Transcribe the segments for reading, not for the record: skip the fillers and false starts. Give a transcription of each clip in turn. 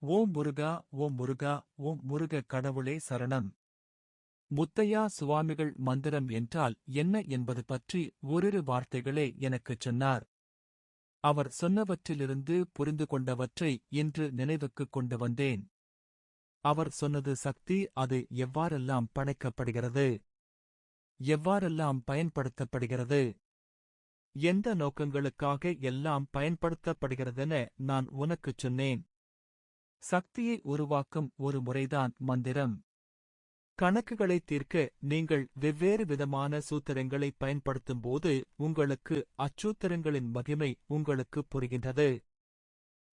ஓம் முருகா, ஓம் முருகா, ஓம் முருக கடவுளே சரணம். முத்தையா சுவாமிகள் மந்திரம் என்றால் என்ன என்பது பற்றி ஓரிரு வார்த்தைகளே எனக்குச் சொன்னார். அவர் சொன்னவற்றிலிருந்து புரிந்து கொண்டவற்றை இன்று நினைவுக்குக் கொண்டு வந்தேன். அவர் சொன்னது சக்தி, அது எவ்வாறெல்லாம் படைக்கப்படுகிறது, எவ்வாறெல்லாம் பயன்படுத்தப்படுகிறது, எந்த நோக்கங்களுக்காக எல்லாம் பயன்படுத்தப்படுகிறதென நான் உனக்குச் சொன்னேன். சக்தியை உருவாக்கும் ஒரு முறைதான் மந்திரம். கணக்குகளை தீர்க்க நீங்கள் வெவ்வேறு விதமான சூத்திரங்களை பயன்படுத்தும்போது உங்களுக்கு அச்சூத்திரங்களின் மகிமை உங்களுக்கு புரிகின்றது.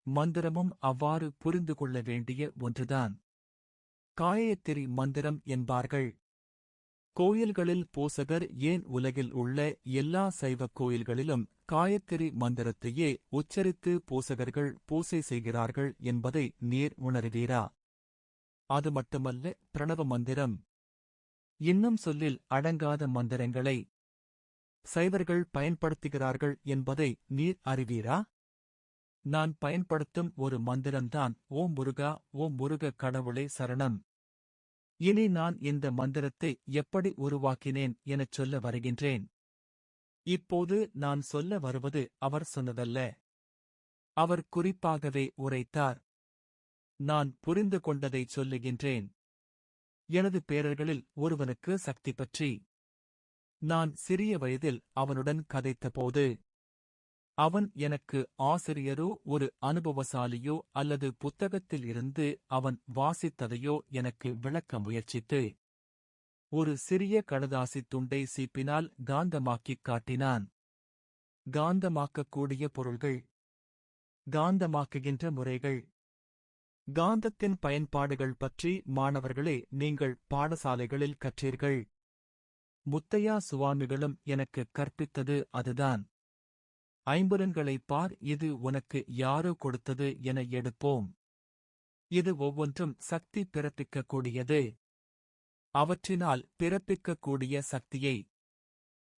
மந்திரமும் அவ்வாறு புரிந்து கொள்ள வேண்டிய ஒன்றுதான். காயத்ரி மந்திரம் என்பார்கள். கோயில்களில் பூசகர், ஏன் உலகில் உள்ள எல்லா சைவக் கோயில்களிலும் காயத்ரி மந்திரத்தையே உச்சரித்து பூசகர்கள் பூசை செய்கிறார்கள் என்பதை நீர் உணர்வீரா? அது மட்டுமல்ல, பிரணவ மந்திரம், இன்னும் சொல்லில் அடங்காத மந்திரங்களை சைவர்கள் பயன்படுத்துகிறார்கள் என்பதை நீர் அறிவீரா? நான் பயன்படுத்தும் ஒரு மந்திரம்தான் ஓம் முருகா, ஓம் முருக கடவுளே சரணம். இனி நான் இந்த மந்திரத்தை எப்படி உருவாக்கினேன் எனச் சொல்ல வருகின்றேன். இப்போது நான் சொல்ல வருவது அவர் சொன்னதல்ல. அவர் குறிப்பாகவே உரைத்தார். நான் புரிந்து கொண்டதைச் சொல்லுகின்றேன். எனது பேரர்களில் ஒருவனுக்கு சக்தி பற்றி நான் சிறிய வயதில் அவனுடன் கதைத்தபோது, அவன் எனக்கு ஆசிரியரோ ஒரு அனுபவசாலியோ அல்லது புத்தகத்தில் இருந்து அவன் வாசித்ததையோ எனக்கு விளக்க முயற்சித்து ஒரு சிறிய கடதாசித் துண்டை சீப்பினால் காந்தமாக்கிக் காட்டினான். காந்தமாக்கக்கூடிய பொருள்கள், காந்தமாக்குகின்ற முறைகள், காந்தத்தின் பயன்பாடுகள் பற்றி மாணவர்களே நீங்கள் பாடசாலைகளில் கற்றீர்கள். முத்தையா சுவாமிகளும் எனக்கு கற்பித்தது அதுதான். ஐம்புலன்களைப் பார், இது உனக்கு யாரோ கொடுத்தது என எடுப்போம். இது ஒவ்வொன்றும் சக்தி பிறப்பிக்கக்கூடியது. அவற்றினால் பிறப்பிக்கக்கூடிய சக்தியை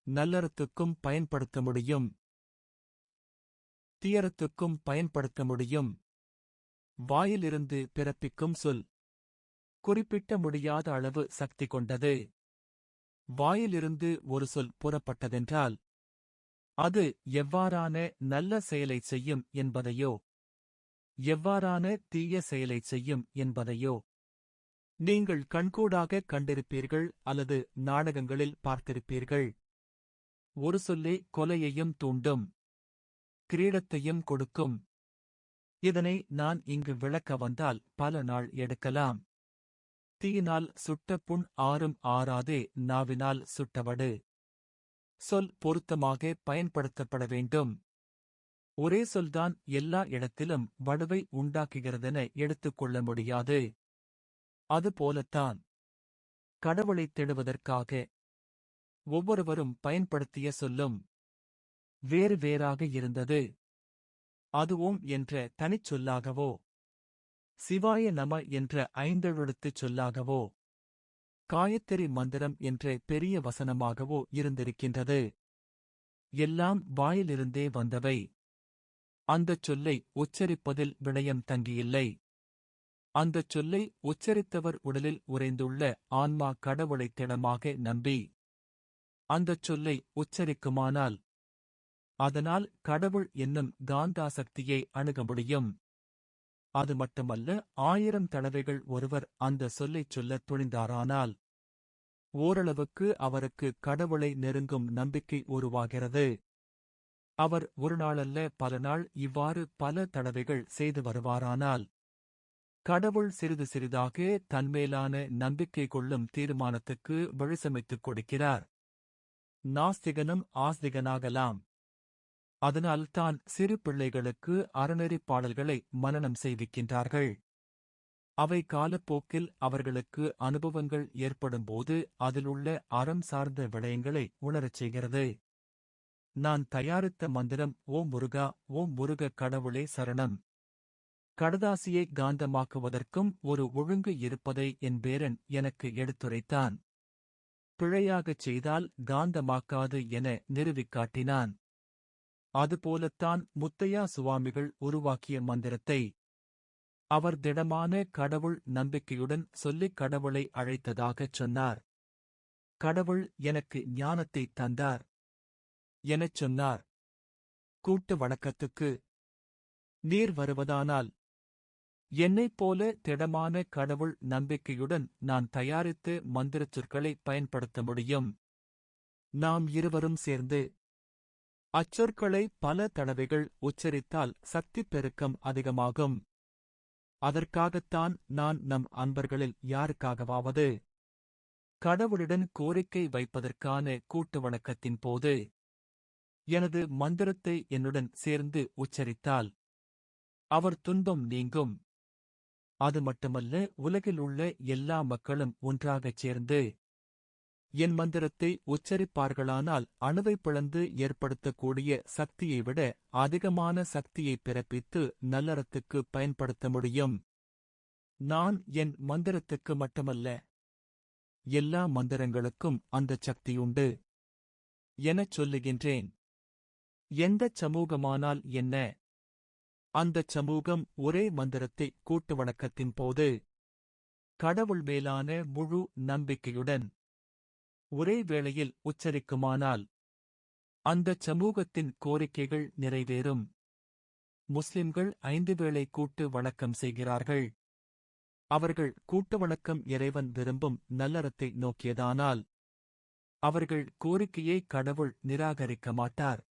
நல்லறத்துக்கும் பயன்படுத்த முடியும், தீயறத்துக்கும் பயன்படுத்த முடியும். வாயிலிருந்து பிறப்பிக்கும் சொல் குறிப்பிட்ட முடியாத அளவு சக்தி கொண்டது. வாயிலிருந்து ஒரு சொல் புறப்பட்டதென்றால் அது எவ்வாறான நல்ல செயலைச் செய்யும் என்பதையோ எவ்வாறான தீய செயலைச் செய்யும் என்பதையோ நீங்கள் கண்கூடாகக் கண்டிருப்பீர்கள் அல்லது நாடகங்களில் பார்த்திருப்பீர்கள். ஒரு சொல்லே கொலையையும் தூண்டும், கிரீடத்தையும் கொடுக்கும். இதனை நான் இங்கு விளக்க வந்தால் பல நாள் எடுக்கலாம். தீயினால் சுட்ட புண் ஆறும் ஆறாதே, நாவினால் சுட்டவடு. சொல் பொருத்தமாக பயன்படுத்தப்பட வேண்டும். ஒரே சொல்தான் எல்லா இடத்திலும் வடுவை உண்டாக்குகிறதென எடுத்துக்கொள்ள முடியாது. அதுபோலத்தான் கடவுளைத் தேடுவதற்காக ஒவ்வொருவரும் பயன்படுத்திய சொல்லும் வேறு வேறாக இருந்தது. அது ஓம் என்ற தனிச் சொல்லாகவோ, சிவாய நம என்ற ஐந்தெழுத்துச் சொல்லாகவோ, காயத்ரி மந்திரம் என்ற பெரிய வசனமாகவோ இருந்திருக்கின்றது. எல்லாம் வாயிலிருந்தே வந்தவை. அந்தச் சொல்லை உச்சரிப்பதில் விடயம் தங்கியில்லை. அந்தச் சொல்லை உச்சரித்தவர் உடலில் உறைந்துள்ள ஆன்மா கடவுளைத் திடமாக நம்பி அந்தச் சொல்லை உச்சரிக்குமானால் அதனால் கடவுள் என்னும் காந்தாசக்தியை அணுக முடியும். அது மட்டுமல்ல, 1000 தடவைகள் ஒருவர் அந்த சொல்லைச் சொல்லத் துணிந்தாரானால் ஓரளவுக்கு அவருக்கு கடவுளை நெருங்கும் நம்பிக்கை உருவாகிறது. அவர் ஒரு நாளல்ல பல நாள் இவ்வாறு பல தடவைகள் செய்து வருவாரானால் கடவுள் சிறிது சிறிதாக தன்மேலான நம்பிக்கை கொள்ளும் தீர்மானத்துக்கு வழிசமைத்துக் கொடுக்கிறார். நாஸ்திகனும் ஆஸ்திகனாகலாம். அதனால் தான் சிறு பிள்ளைகளுக்கு அறநெறிப் பாடல்களை மனனம் செய்விக்கின்றார்கள். அவை காலப்போக்கில் அவர்களுக்கு அனுபவங்கள் ஏற்படும்போது அதிலுள்ள அறம் சார்ந்த விடயங்களை உணரச் செய்கிறது. நான் தயாரித்த மந்திரம் ஓம் முருகா, ஓம் முருக கடவுளே சரணம். கடதாசியை காந்தமாக்குவதற்கும் ஒரு ஒழுங்கு இருப்பதை என் பேரன் எனக்கு எடுத்துரைத்தான். பிழையாகச் செய்தால் காந்தமாக்காது என நிறுவிக் காட்டினான். அதுபோலத்தான் முத்தையா சுவாமிகள் உருவாக்கிய மந்திரத்தை அவர் திடமான கடவுள் நம்பிக்கையுடன் சொல்லிக் கடவுளை அழைத்ததாகச் சொன்னார். கடவுள் எனக்கு ஞானத்தை தந்தார் எனச் சொன்னார். கூட்டு வணக்கத்துக்கு நீர் வருவதானால் என்னைப் போல திடமான கடவுள் நம்பிக்கையுடன் நான் தயாரித்து மந்திரச் சொற்களை பயன்படுத்த முடியும். நாம் இருவரும் சேர்ந்து அச்சொற்களை பல தடவைகள் உச்சரித்தால் சக்தி பெருக்கம் அதிகமாகும். அதற்காகத்தான் நான் நம் அன்பர்களில் யாருக்காகவாவது கடவுளுடன் கோரிக்கை வைப்பதற்கான கூட்டு வணக்கத்தின் போது எனது மந்திரத்தை என்னுடன் சேர்ந்து உச்சரித்தால் அவர் துன்பம் நீங்கும். அது மட்டுமல்ல, உலகில் உள்ள எல்லா மக்களும் ஒன்றாகச் சேர்ந்து என் மந்திரத்தை உச்சரிப்பார்களானால் அணுவை பிளந்து ஏற்படுத்தக்கூடிய சக்தியை விட அதிகமான சக்தியை பிறப்பித்து நல்லறத்துக்கு பயன்படுத்த முடியும். நான் என் மந்திரத்துக்கு மட்டுமல்ல, எல்லா மந்திரங்களுக்கும் அந்தச் சக்தியுண்டு எனச் சொல்லுகின்றேன். எந்தச் சமூகமானால் என்ன? அந்தச் சமூகம் ஒரே மந்திரத்தை கூட்டு வணக்கத்தின் போது கடவுள் மேலான முழு நம்பிக்கையுடன் ஒரே வேளையில் உச்சரிக்குமானால் அந்தச் சமூகத்தின் கோரிக்கைகள் நிறைவேறும். முஸ்லிம்கள் 5 வேளை கூட்டு வணக்கம் செய்கிறார்கள். அவர்கள் கூட்டு வணக்கம் இறைவன் விரும்பும் நல்லறத்தை நோக்கியதானால் அவர்கள் கோரிக்கையை கடவுள் நிராகரிக்க மாட்டார்.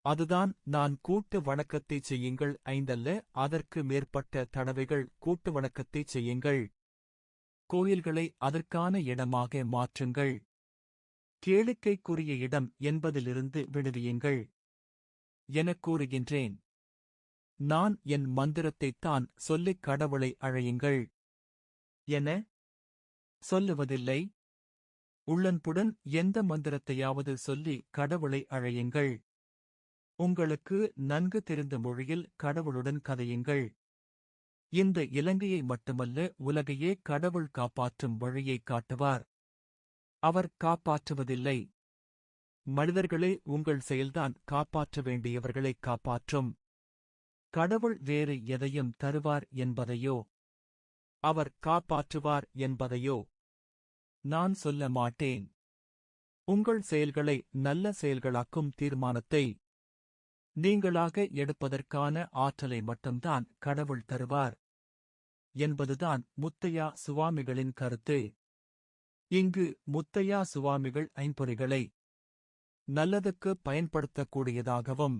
அதுதான் நான் கூட்டு வணக்கத்தைச் செய்யுங்கள், 5 அல்ல அதற்கு மேற்பட்ட தடவைகள் கூட்டு வணக்கத்தைச் செய்யுங்கள். கோயில்களை அதற்கான இடமாக மாற்றுங்கள். கேளிக்கைக்குரிய இடம் என்பதிலிருந்து விடுவியுங்கள் எனக் கூறுகின்றேன். நான் என் மந்திரத்தைத்தான் சொல்லிக் கடவுளை அழையுங்கள் என சொல்லுவதில்லை. உள்ளன்புடன் எந்த மந்திரத்தையாவது சொல்லி கடவுளை அழையுங்கள். உங்களுக்கு நன்கு தெரிந்த மொழியில் கடவுளுடன் கதையுங்கள். இந்த இலங்கையை மட்டுமல்ல, உலகையே கடவுள் காப்பாற்றும் வழியைக் காட்டுவார். அவர் காப்பாற்றுவதில்லை. மனிதர்களே, உங்கள் செயல்தான் காப்பாற்ற வேண்டியவர்களைக் காப்பாற்றும். கடவுள் வேறு எதையும் தருவார் என்பதையோ அவர் காப்பாற்றுவார் என்பதையோ நான் சொல்ல மாட்டேன். உங்கள் செயல்களை நல்ல செயல்களாக்கும் தீர்மானத்தை நீங்களாக எடுப்பதற்கான ஆற்றலை மட்டும்தான் கடவுள் தருவார் என்பதுதான் முத்தையா சுவாமிகளின் கருத்து. இங்கு முத்தையா சுவாமிகள் ஐம்பொறிகளை நல்லதுக்கு பயன்படுத்தக்கூடியதாகவும்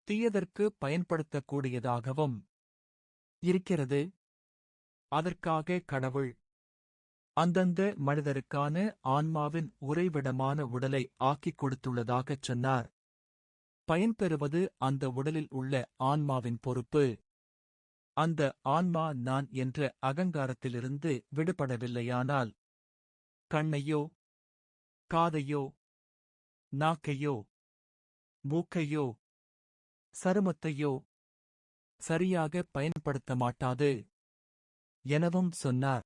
தீயதற்கு பயன்படுத்தக்கூடியதாகவும் இருக்கிறது. அதற்காக கடவுள் அந்தந்த மனிதருக்கான ஆன்மாவின் உறைவிடமான உடலை ஆக்கிக் கொடுத்துள்ளதாகச் சொன்னார். பயன்பெறுவது அந்த உடலில் உள்ள ஆன்மாவின் பொறுப்பு. அந்த ஆன்மா நான் என்ற அகங்காரத்திலிருந்து விடுபடவில்லையானால் கண்ணையோ காதையோ நாக்கையோ மூக்கையோ சருமத்தையோ சரியாக பயன்படுத்த மாட்டாது எனவும் சொன்னார்.